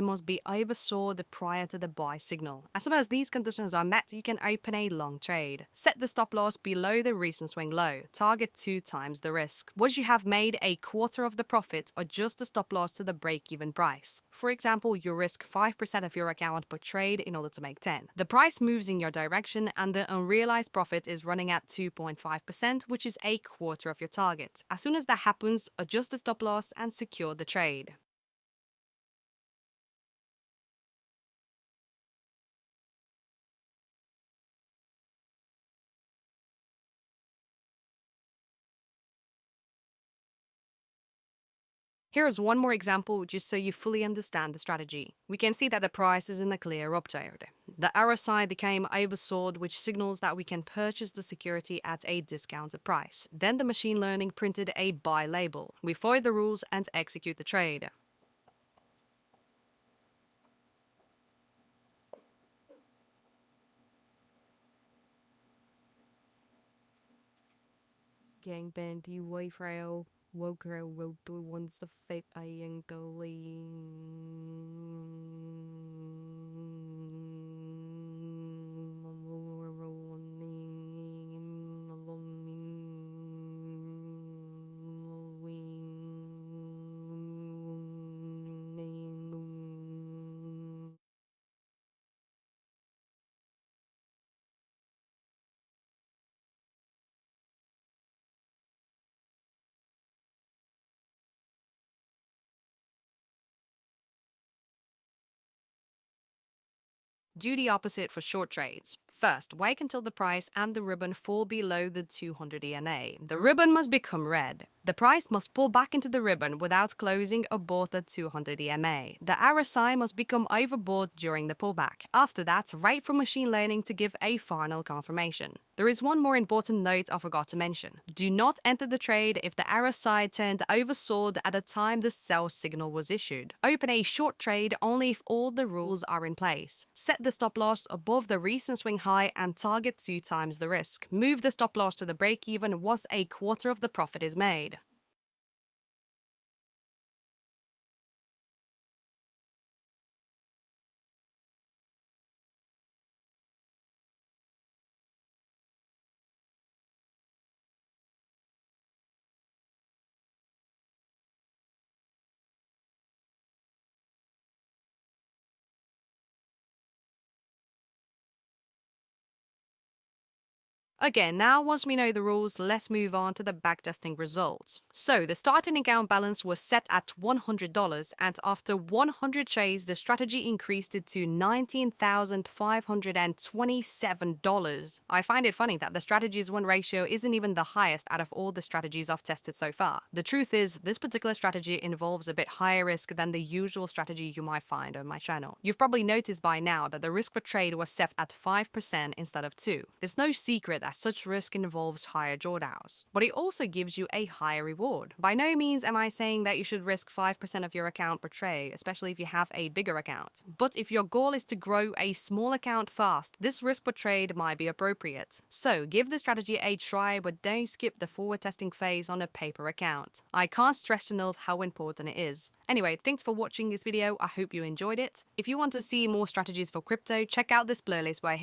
must be oversold prior to the buy signal. As soon as these conditions are met, you can open a long trade. Set the stop loss below the recent swing low. Target 2 times the risk. Once you have made a quarter of the profit, adjust the stop loss to the break-even price. For example, you risk 5% of your account per trade in order to make 10. The price moves in your direction and the unrealized profit is running at 2.5%, which is a quarter of your target. As soon as that happens, adjust the stop loss and secure the trade. Here is one more example just so you fully understand the strategy. We can see that the price is in a clear uptrend. The arrow sign became oversold, which signals that we can purchase the security at a discounted price. Then the machine learning printed a buy label. We follow the rules and execute the trade. Gangband, you wayfrail, woker, will do once the fate I am going. Do the opposite for short trades. First, wait until the price and the ribbon fall below the 200 EMA. The ribbon must become red. The price must pull back into the ribbon without closing above the 200 EMA. The arrow sign must become overbought during the pullback. After that, wait for machine learning to give a final confirmation. There is one more important note I forgot to mention. Do not enter the trade if the arrow sign turned oversold at the time the sell signal was issued. Open a short trade only if all the rules are in place. Set the stop loss above the recent swing high and target 2 times the risk. Move the stop loss to the break even once a quarter of the profit is made. Again, now once we know the rules, let's move on to the backtesting results. So the starting account balance was set at $100, and after 100 trades, the strategy increased it to $19,527. I find it funny that the strategy's win ratio isn't even the highest out of all the strategies I've tested so far. The truth is, this particular strategy involves a bit higher risk than the usual strategy you might find on my channel. You've probably noticed by now that the risk per trade was set at 5% instead of 2%. There's no secret that such risk involves higher drawdowns, but it also gives you a higher reward. By no means am I saying that you should risk 5% of your account per trade, especially if you have a bigger account. But if your goal is to grow a small account fast, this risk per trade might be appropriate. So give the strategy a try, but don't skip the forward testing phase on a paper account. I can't stress enough how important it is. Anyway, thanks for watching this video. I hope you enjoyed it. If you want to see more strategies for crypto, check out this playlist right here.